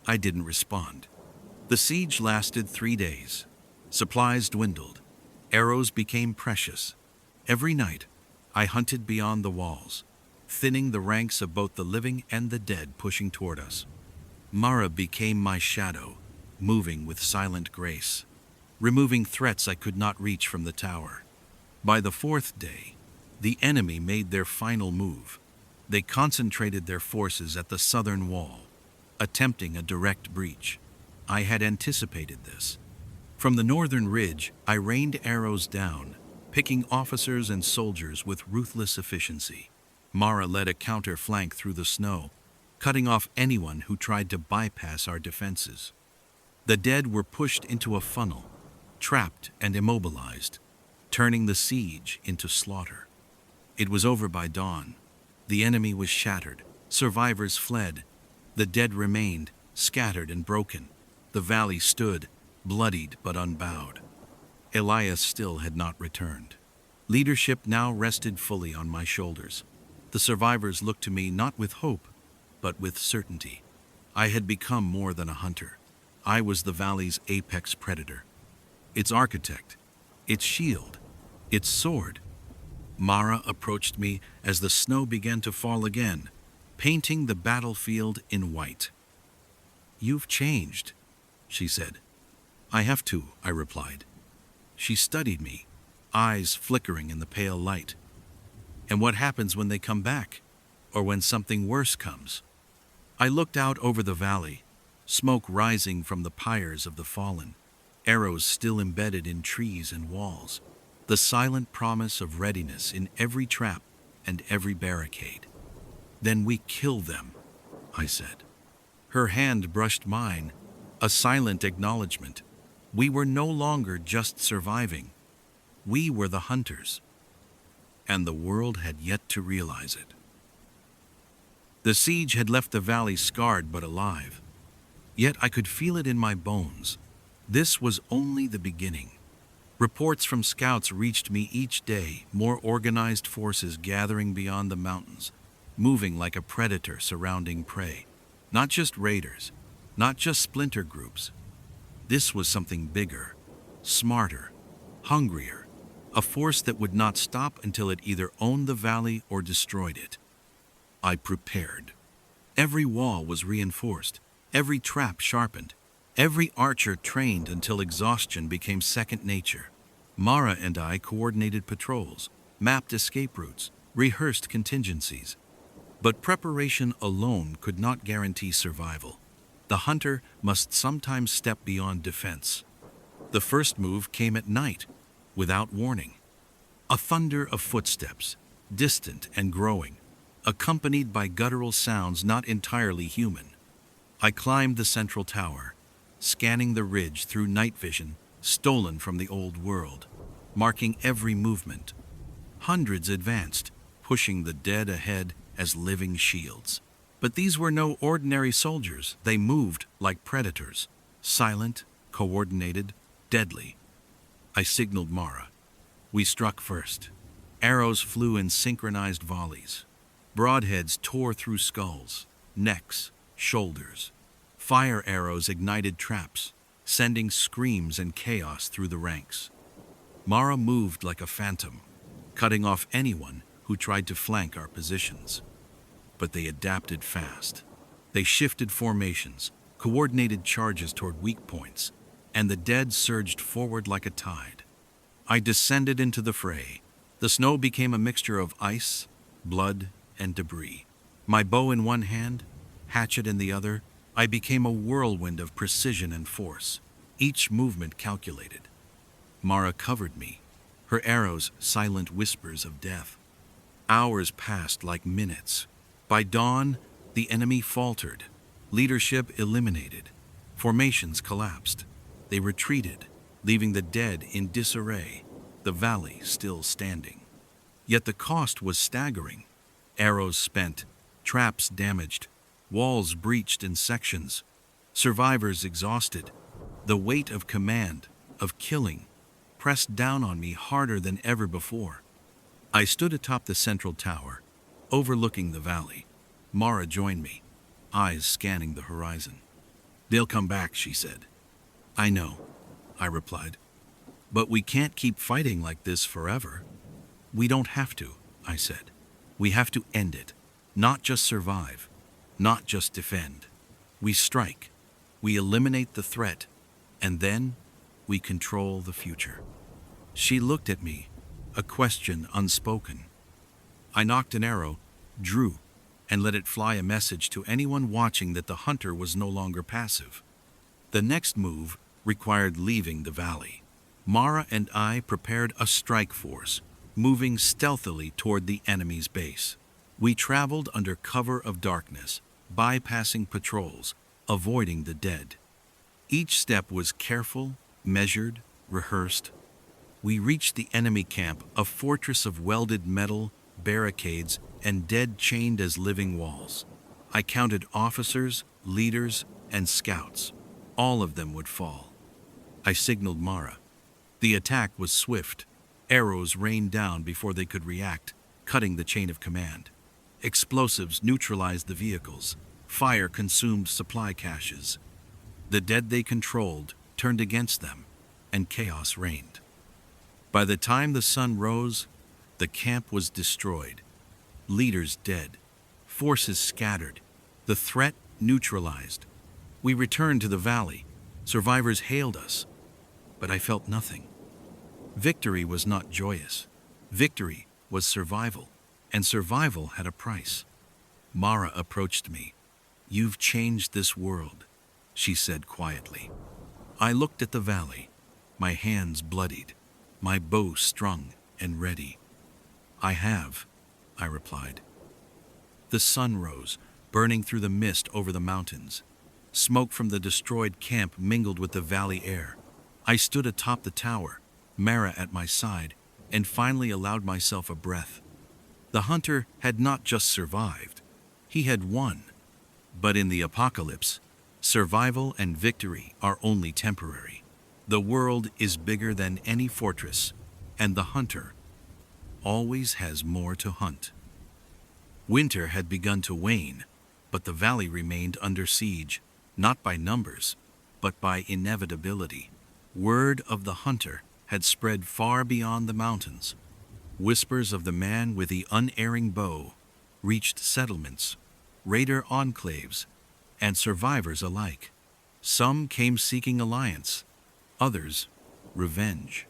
I didn't respond. The siege lasted 3 days. Supplies dwindled. Arrows became precious. Every night, I hunted beyond the walls, thinning the ranks of both the living and the dead pushing toward us. Mara became my shadow, moving with silent grace, removing threats I could not reach from the tower. By the 4th day, the enemy made their final move. They concentrated their forces at the southern wall, attempting a direct breach. I had anticipated this. From the northern ridge, I rained arrows down, picking officers and soldiers with ruthless efficiency. Mara led a counter-flank through the snow, cutting off anyone who tried to bypass our defenses. The dead were pushed into a funnel, trapped and immobilized, turning the siege into slaughter. It was over by dawn. The enemy was shattered. Survivors fled. The dead remained, scattered and broken. The valley stood, bloodied but unbowed. Elias still had not returned. Leadership now rested fully on my shoulders. The survivors looked to me not with hope, but with certainty. I had become more than a hunter. I was the valley's apex predator. Its architect, its shield, its sword. Mara approached me as the snow began to fall again, painting the battlefield in white. "You've changed," she said. "I have to," I replied. She studied me, eyes flickering in the pale light. "And what happens when they come back? Or when something worse comes?" I looked out over the valley, smoke rising from the pyres of the fallen, arrows still embedded in trees and walls, the silent promise of readiness in every trap and every barricade. "Then we kill them," I said. Her hand brushed mine, a silent acknowledgement. We were no longer just surviving. We were the hunters. And the world had yet to realize it. The siege had left the valley scarred but alive. Yet I could feel it in my bones. This was only the beginning. Reports from scouts reached me each day, more organized forces gathering beyond the mountains, moving like a predator surrounding prey. Not just raiders, not just splinter groups. This was something bigger, smarter, hungrier, a force that would not stop until it either owned the valley or destroyed it. I prepared. Every wall was reinforced, every trap sharpened, every archer trained until exhaustion became second nature. Mara and I coordinated patrols, mapped escape routes, rehearsed contingencies. But preparation alone could not guarantee survival. The hunter must sometimes step beyond defense. The first move came at night, without warning. A thunder of footsteps, distant and growing, accompanied by guttural sounds not entirely human. I climbed the central tower, scanning the ridge through night vision stolen from the old world, marking every movement. Hundreds advanced, pushing the dead ahead as living shields. But these were no ordinary soldiers. They moved like predators, silent, coordinated, deadly. I signaled Mara. We struck first. Arrows flew in synchronized volleys. Broadheads tore through skulls, necks, shoulders. Fire arrows ignited traps, sending screams and chaos through the ranks. Mara moved like a phantom, cutting off anyone who tried to flank our positions. But they adapted fast. They shifted formations, coordinated charges toward weak points, and the dead surged forward like a tide. I descended into the fray. The snow became a mixture of ice, blood, and debris. My bow in one hand, hatchet in the other, I became a whirlwind of precision and force, each movement calculated. Mara covered me, her arrows silent whispers of death. Hours passed like minutes. By dawn, the enemy faltered, leadership eliminated, formations collapsed. They retreated, leaving the dead in disarray, the valley still standing. Yet the cost was staggering. Arrows spent, traps damaged, walls breached in sections, survivors exhausted. The weight of command, of killing, pressed down on me harder than ever before. I stood atop the central tower, overlooking the valley. Mara joined me, eyes scanning the horizon. "They'll come back," she said. "I know," I replied. "But we can't keep fighting like this forever." "We don't have to," I said. "We have to end it, not just survive, not just defend. We strike, we eliminate the threat, and then we control the future." She looked at me, a question unspoken. I nocked an arrow, drew, and let it fly a message to anyone watching that the hunter was no longer passive. The next move required leaving the valley. Mara and I prepared a strike force, moving stealthily toward the enemy's base. We traveled under cover of darkness, bypassing patrols, avoiding the dead. Each step was careful, measured, rehearsed. We reached the enemy camp, a fortress of welded metal, barricades, and dead chained as living walls. I counted officers, leaders, and scouts. All of them would fall. I signaled Mara. The attack was swift. Arrows rained down before they could react, cutting the chain of command. Explosives neutralized the vehicles. Fire consumed supply caches. The dead they controlled turned against them, and chaos reigned. By the time the sun rose, the camp was destroyed. Leaders dead. Forces scattered. The threat neutralized. We returned to the valley. Survivors hailed us. But I felt nothing. Victory was not joyous. Victory was survival, and survival had a price. Mara approached me. "You've changed this world," she said quietly. I looked at the valley, my hands bloodied, my bow strung and ready. "I have," I replied. The sun rose, burning through the mist over the mountains. Smoke from the destroyed camp mingled with the valley air. I stood atop the tower, Mara at my side, and finally allowed myself a breath. The hunter had not just survived, He had won. But in the apocalypse, survival and victory are only temporary. The world is bigger than any fortress, and the hunter always has more to hunt. Winter had begun to wane, but the valley remained under siege, not by numbers, but by inevitability. Word of the hunter had spread far beyond the mountains. Whispers of the man with the unerring bow reached settlements, raider enclaves, and survivors alike. Some came seeking alliance, others revenge.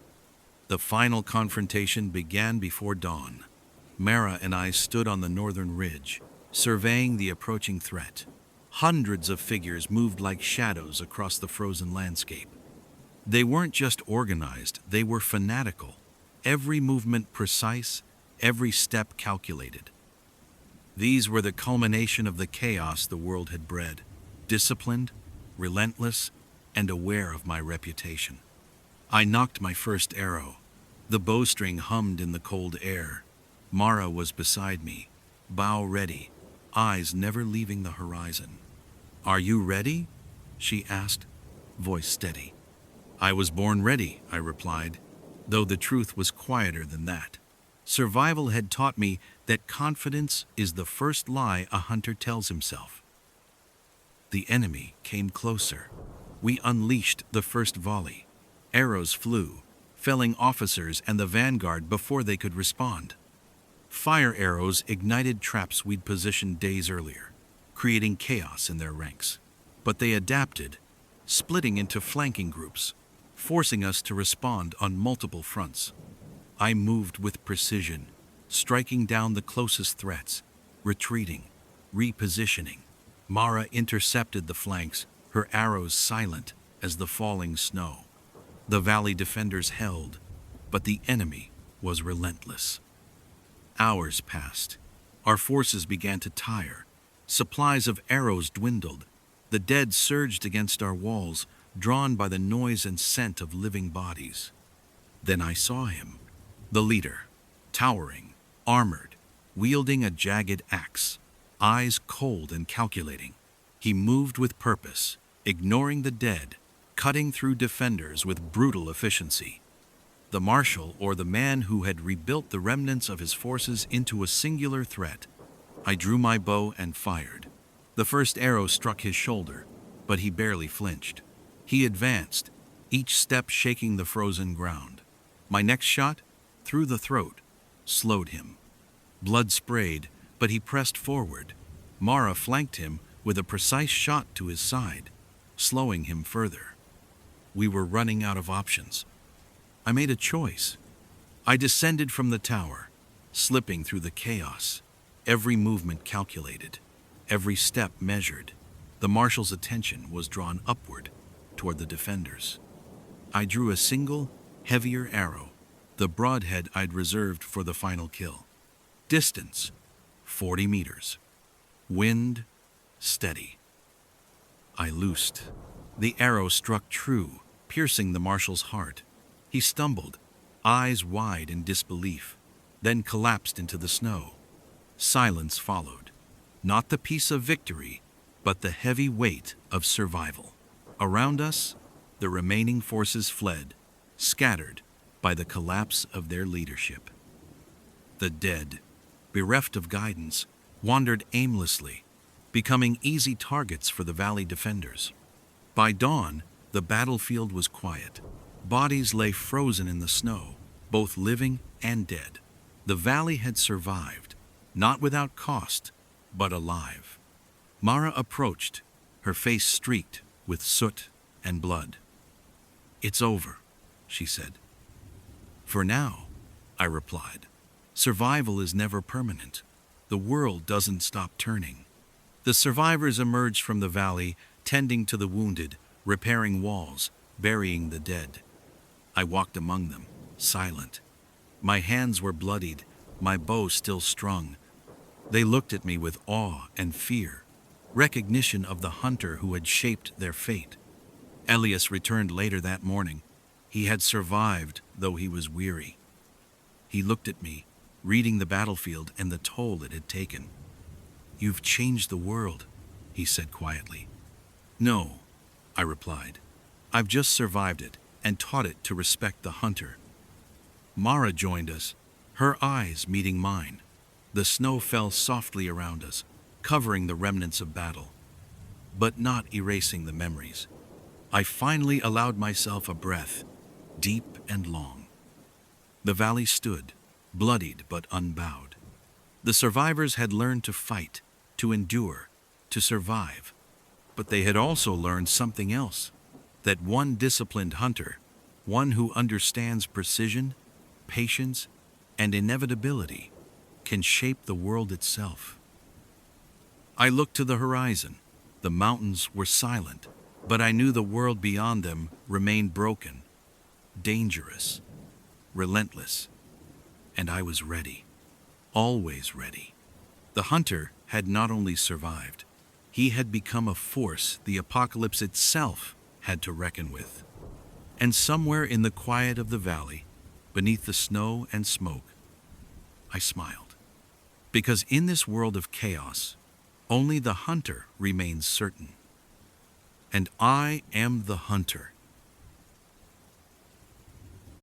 The final confrontation began before dawn. Mara and I stood on the northern ridge, surveying the approaching threat. Hundreds of figures moved like shadows across the frozen landscape. They weren't just organized, they were fanatical. Every movement precise, every step calculated. These were the culmination of the chaos the world had bred, disciplined, relentless, and aware of my reputation. I knocked my first arrow. The bowstring hummed in the cold air. Mara was beside me, bow ready, eyes never leaving the horizon. "Are you ready?" she asked, voice steady. "I was born ready," I replied, though the truth was quieter than that. Survival had taught me that confidence is the first lie a hunter tells himself. The enemy came closer. We unleashed the first volley. Arrows flew, felling officers and the vanguard before they could respond. Fire arrows ignited traps we'd positioned days earlier, creating chaos in their ranks. But they adapted, splitting into flanking groups, forcing us to respond on multiple fronts. I moved with precision, striking down the closest threats, retreating, repositioning. Mara intercepted the flanks, her arrows silent as the falling snow. The valley defenders held, but the enemy was relentless. Hours passed. Our forces began to tire. Supplies of arrows dwindled. The dead surged against our walls, drawn by the noise and scent of living bodies. Then I saw him, the leader, towering, armored, wielding a jagged axe, eyes cold and calculating. He moved with purpose, ignoring the dead, cutting through defenders with brutal efficiency. The marshal, or the man who had rebuilt the remnants of his forces into a singular threat. I drew my bow and fired. The first arrow struck his shoulder, but he barely flinched. He advanced, each step shaking the frozen ground. My next shot, through the throat, slowed him. Blood sprayed, but he pressed forward. Mara flanked him with a precise shot to his side, slowing him further. We were running out of options. I made a choice. I descended from the tower, slipping through the chaos, every movement calculated, every step measured. The marshal's attention was drawn upward, toward the defenders. I drew a single, heavier arrow, the broadhead I'd reserved for the final kill. Distance, 40 meters. Wind, steady. I loosed. The arrow struck true, piercing the marshal's heart. He stumbled, eyes wide in disbelief, then collapsed into the snow. Silence followed. Not the peace of victory, but the heavy weight of survival. Around us, the remaining forces fled, scattered by the collapse of their leadership. The dead, bereft of guidance, wandered aimlessly, becoming easy targets for the valley defenders. By dawn, the battlefield was quiet. Bodies lay frozen in the snow, both living and dead. The valley had survived, not without cost, but alive. Mara approached, her face streaked with soot and blood. "It's over," she said. "For now," I replied. "Survival is never permanent. The world doesn't stop turning." The survivors emerged from the valley, tending to the wounded, repairing walls, burying the dead. I walked among them, silent. My hands were bloodied, my bow still strung. They looked at me with awe and fear, recognition of the hunter who had shaped their fate. Elias returned later that morning. He had survived, though he was weary. He looked at me, reading the battlefield and the toll it had taken. "You've changed the world," he said quietly. "No," I replied. "I've just survived it and taught it to respect the hunter." Mara joined us, her eyes meeting mine. The snow fell softly around us, covering the remnants of battle, but not erasing the memories. I finally allowed myself a breath, deep and long. The valley stood, bloodied but unbowed. The survivors had learned to fight, to endure, to survive. But they had also learned something else, that one disciplined hunter, one who understands precision, patience, and inevitability, can shape the world itself. I looked to the horizon. The mountains were silent, but I knew the world beyond them remained broken, dangerous, relentless. And I was ready, always ready. The hunter had not only survived, he had become a force the apocalypse itself had to reckon with. And somewhere in the quiet of the valley, beneath the snow and smoke, I smiled. Because in this world of chaos, only the hunter remains certain. And I am the hunter.